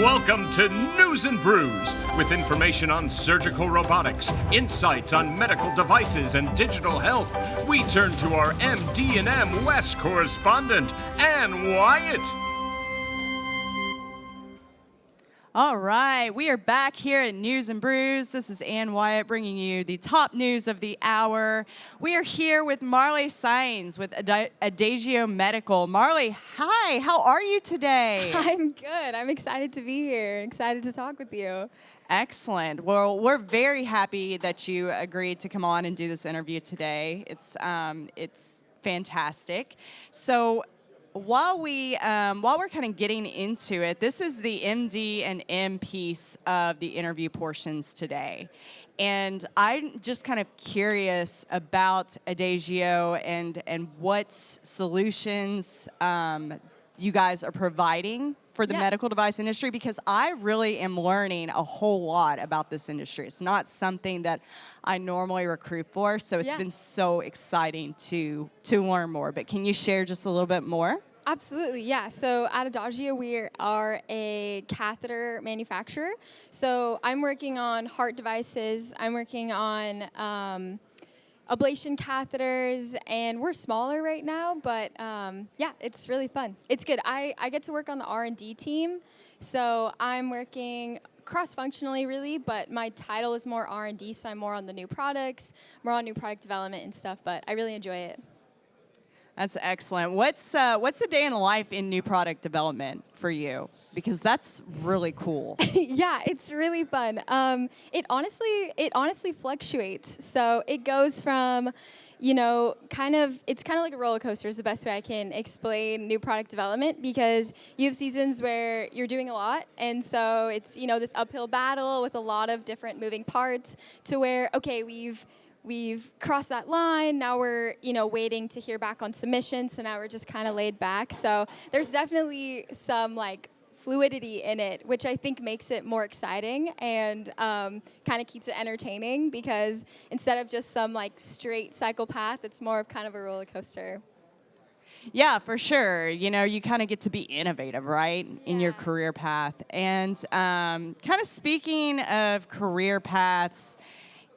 Welcome to News and Brews, with information on surgical robotics, insights on medical devices and digital health. We turn to our MD&M West correspondent, Ann Wyatt. All right, we are back here at News and Brews. This is Ann Wyatt bringing you the top news of the hour. We are here with Marleigh Saenz with Adagio Medical. Marleigh, hi, how are you today? I'm good. I'm excited to be here, excited to talk with you. Excellent. Well, we're very happy that you agreed to come on and do this interview today. It's fantastic. So, while we're kind of getting into it, this is the MD and M piece of the interview portions today. And I'm just kind of curious about Adagio and what solutions you guys are providing for the medical device industry, because I really am learning a whole lot about this industry. It's not something that I normally recruit for, so it's been so exciting to learn more. But can you share just a little bit more? Absolutely, yeah. So at Adagio, we are a catheter manufacturer. So I'm working on heart devices. I'm working on ablation catheters, and we're smaller right now, but yeah, it's really fun. It's good. I get to work on the R&D team, so I'm working cross-functionally really, but my title is more R&D, so I'm more on the new products, more on new product development and stuff, but I really enjoy it. That's excellent. What's a day in the life in new product development for you? Because that's really cool. Yeah, it's really fun. It honestly fluctuates. So it goes from, it's kind of like a roller coaster is the best way I can explain new product development, because you have seasons where you're doing a lot, and so it's, this uphill battle with a lot of different moving parts to where, okay, we've crossed that line. Now we're, waiting to hear back on submissions. So now we're just kind of laid back. So there's definitely some fluidity in it, which I think makes it more exciting and kind of keeps it entertaining, because instead of just some straight cycle path, it's more of kind of a roller coaster. Yeah, for sure. You kind of get to be innovative, right, in your career path. And kind of speaking of career paths,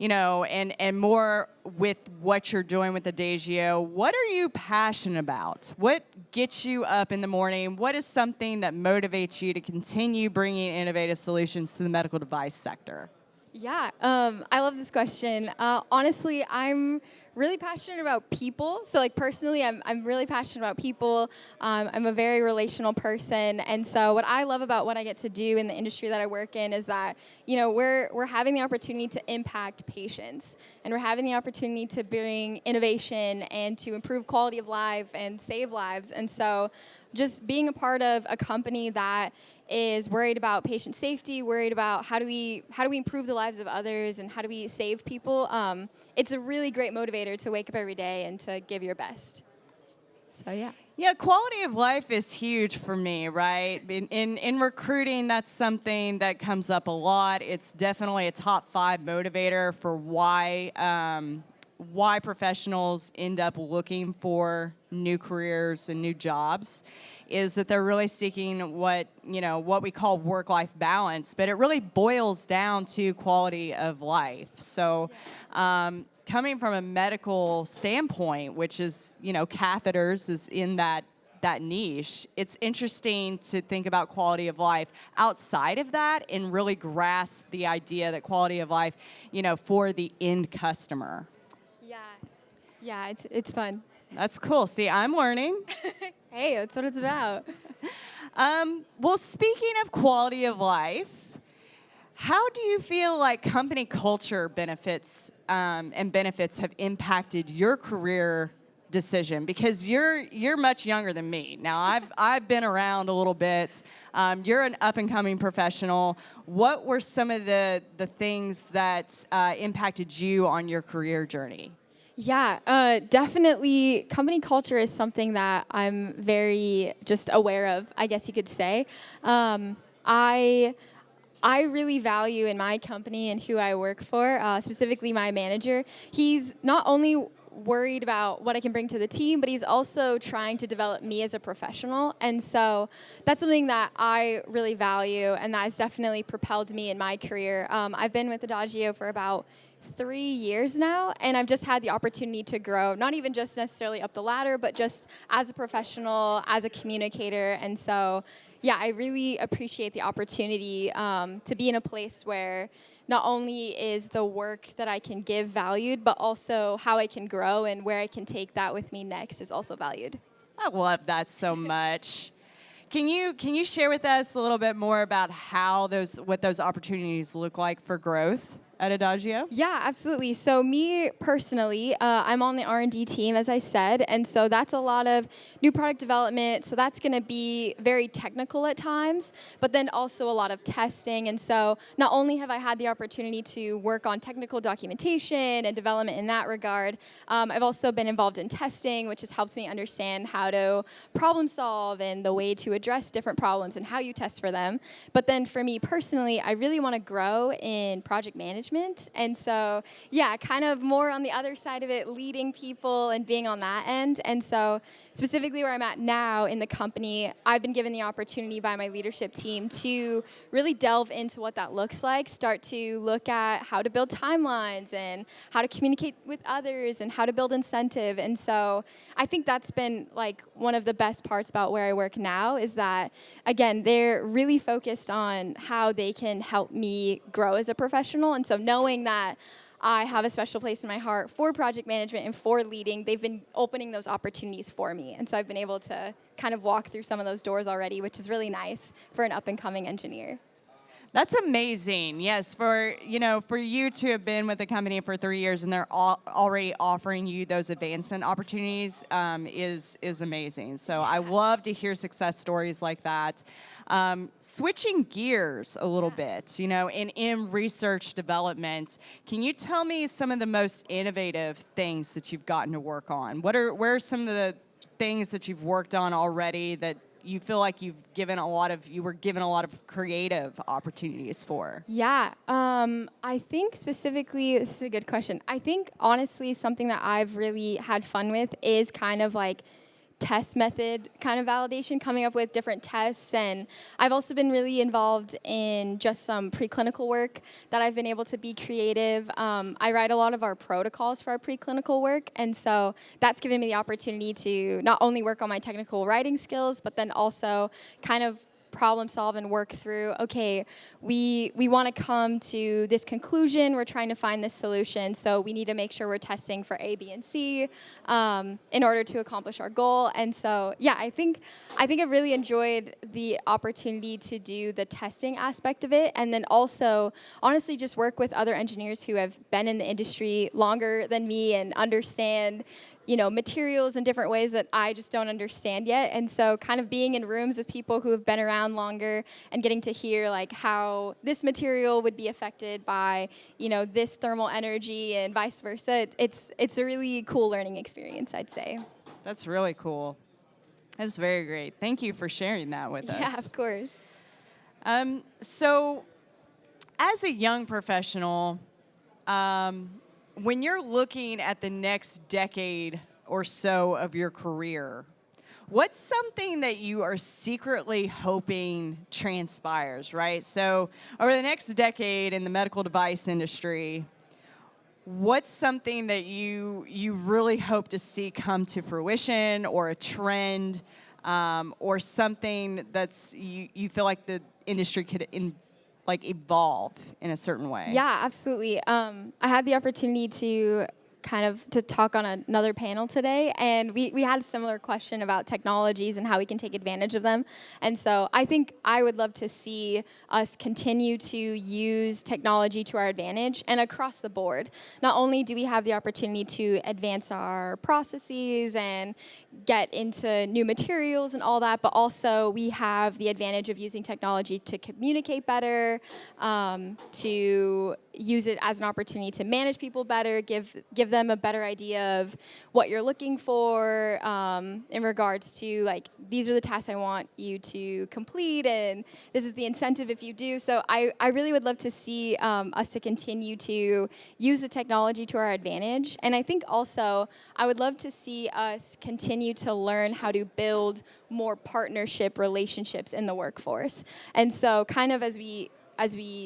and more with what you're doing with Adagio, what are you passionate about? What gets you up in the morning? What is something that motivates you to continue bringing innovative solutions to the medical device sector? Yeah, I love this question. Honestly, I'm really passionate about people. So personally, I'm really passionate about people. I'm a very relational person. And so what I love about what I get to do in the industry that I work in is that, we're having the opportunity to impact patients, and we're having the opportunity to bring innovation and to improve quality of life and save lives. And so just being a part of a company that is worried about patient safety, worried about how do we improve the lives of others, and how do we save people, it's a really great motivator to wake up every day and to give your best. So yeah. Yeah, quality of life is huge for me, right? In recruiting, that's something that comes up a lot. It's definitely a top 5 motivator for why professionals end up looking for new careers and new jobs, is that they're really seeking what we call work-life balance, but it really boils down to quality of life. So coming from a medical standpoint, which is, catheters is in that niche, it's interesting to think about quality of life outside of that and really grasp the idea that quality of life, for the end customer. Yeah, it's fun. That's cool. See, I'm learning. Hey, that's what it's about. Well, speaking of quality of life, how do you feel like company culture benefits have impacted your career decision? Because you're much younger than me. Now, I've been around a little bit. You're an up-and-coming professional. What were some of the things that impacted you on your career journey? Yeah, definitely company culture is something that I'm very just aware of, I guess you could say. I really value in my company and who I work for, specifically my manager. He's not only worried about what I can bring to the team, but he's also trying to develop me as a professional. And so that's something that I really value, and that has definitely propelled me in my career. I've been with Adagio for about 3 years now, and I've just had the opportunity to grow, not even just necessarily up the ladder, but just as a professional, as a communicator. And so, yeah, I really appreciate the opportunity to be in a place where not only is the work that I can give valued, but also how I can grow and where I can take that with me next is also valued. I love that so much. Can you share with us a little bit more about what those opportunities look like for growth at Adagio? Yeah, absolutely. So me personally, I'm on the R&D team, as I said, and so that's a lot of new product development. So that's going to be very technical at times, but then also a lot of testing. And so not only have I had the opportunity to work on technical documentation and development in that regard, I've also been involved in testing, which has helped me understand how to problem solve and the way to address different problems and how you test for them. But then for me personally, I really want to grow in project management. And so, yeah, kind of more on the other side of it, leading people and being on that end. And so specifically where I'm at now in the company, I've been given the opportunity by my leadership team to really delve into what that looks like, start to look at how to build timelines and how to communicate with others and how to build incentive. And so I think that's been like one of the best parts about where I work now is that, again, they're really focused on how they can help me grow as a professional. And so knowing that I have a special place in my heart for project management and for leading, they've been opening those opportunities for me. And so I've been able to kind of walk through some of those doors already, which is really nice for an up-and-coming engineer. That's amazing. Yes, for you to have been with the company for 3 years and they're already offering you those advancement opportunities is amazing. So I love to hear success stories like that. Switching gears a little bit, in research development, can you tell me some of the most innovative things that you've gotten to work on? Where are some of the things that you've worked on already that you feel like you were given a lot of creative opportunities for? Yeah, I think specifically, this is a good question. I think honestly, something that I've really had fun with is kind of like test method kind of validation, coming up with different tests. And I've also been really involved in just some preclinical work that I've been able to be creative. I write a lot of our protocols for our preclinical work. And so that's given me the opportunity to not only work on my technical writing skills, but then also kind of problem solve and work through, okay, we want to come to this conclusion, we're trying to find this solution, so we need to make sure we're testing for A, B, and C in order to accomplish our goal. And so, yeah, I think I've really enjoyed the opportunity to do the testing aspect of it, and then also, honestly, just work with other engineers who have been in the industry longer than me and understand materials in different ways that I just don't understand yet. And so kind of being in rooms with people who have been around longer and getting to hear like how this material would be affected by, this thermal energy and vice versa. It's a really cool learning experience, I'd say. That's really cool. That's very great. Thank you for sharing that with us. Yeah, of course. So as a young professional, when you're looking at the next decade or so of your career, what's something that you are secretly hoping transpires, right? So over the next decade in the medical device industry, what's something that you really hope to see come to fruition, or a trend, or something that's you feel like the industry could evolve in a certain way? Yeah, absolutely. I had the opportunity to talk on another panel today, and we had a similar question about technologies and how we can take advantage of them. And so I think I would love to see us continue to use technology to our advantage and across the board. Not only do we have the opportunity to advance our processes and get into new materials and all that, but also we have the advantage of using technology to communicate better, to use it as an opportunity to manage people better, give them them a better idea of what you're looking for in regards to, like, these are the tasks I want you to complete, and this is the incentive if you do. So I really would love to see us to continue to use the technology to our advantage. And I think also I would love to see us continue to learn how to build more partnership relationships in the workforce. And so kind of as we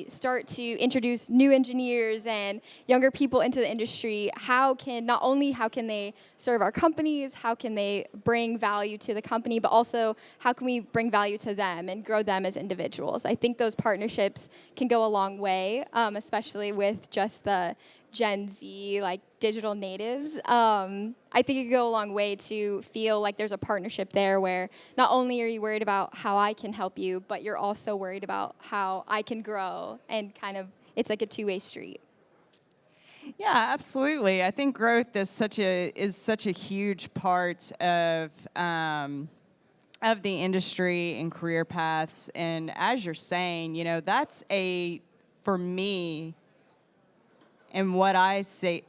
start to introduce new engineers and younger people into the industry, not only how can they serve our companies, how can they bring value to the company, but also how can we bring value to them and grow them as individuals. I think those partnerships can go a long way, especially with just the Gen Z, like digital natives. I think it could go a long way to feel like there's a partnership there where not only are you worried about how I can help you, but you're also worried about how I can grow, and kind of it's like a two-way street. Yeah, absolutely. I think growth is such a huge part of the industry and career paths. And as you're saying, that's for me. And what I see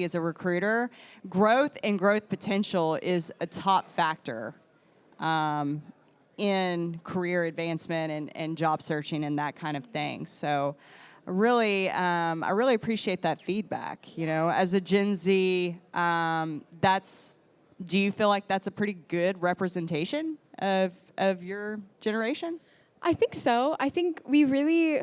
as a recruiter, growth and growth potential is a top factor in career advancement and job searching and that kind of thing. So I really appreciate that feedback. As a Gen Z, do you feel like that's a pretty good representation of your generation? I think so. I think we really,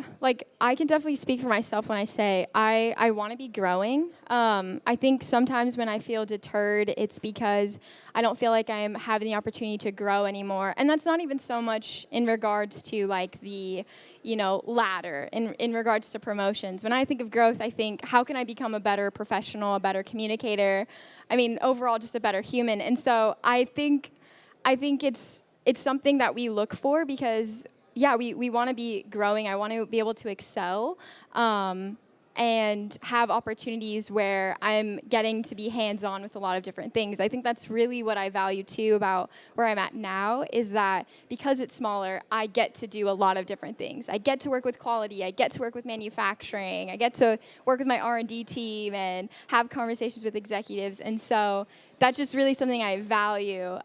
I can definitely speak for myself when I say I want to be growing. I think sometimes when I feel deterred, it's because I don't feel like I'm having the opportunity to grow anymore. And that's not even so much in regards to the, ladder, in regards to promotions. When I think of growth, I think, how can I become a better professional, a better communicator? I mean, overall, just a better human. And so I think it's something that we look for because we want to be growing. I want to be able to excel and have opportunities where I'm getting to be hands-on with a lot of different things. I think that's really what I value, too, about where I'm at now, is that because it's smaller, I get to do a lot of different things. I get to work with quality. I get to work with manufacturing. I get to work with my R&D team and have conversations with executives. And so that's just really something I value,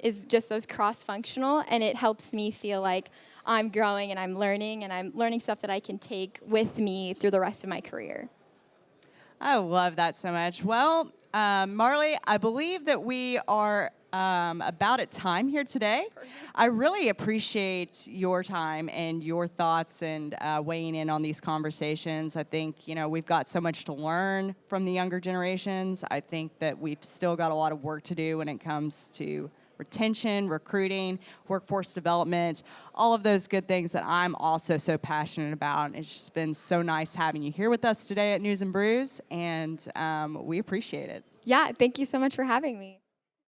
is just those cross-functional, and it helps me feel like I'm growing and I'm learning stuff that I can take with me through the rest of my career. I love that so much. Well, Marleigh, I believe that we are about at time here today. I really appreciate your time and your thoughts and weighing in on these conversations. I think, we've got so much to learn from the younger generations. I think that we've still got a lot of work to do when it comes to retention, recruiting, workforce development, all of those good things that I'm also so passionate about. It's just been so nice having you here with us today at News and Brews, and we appreciate it. Yeah, thank you so much for having me.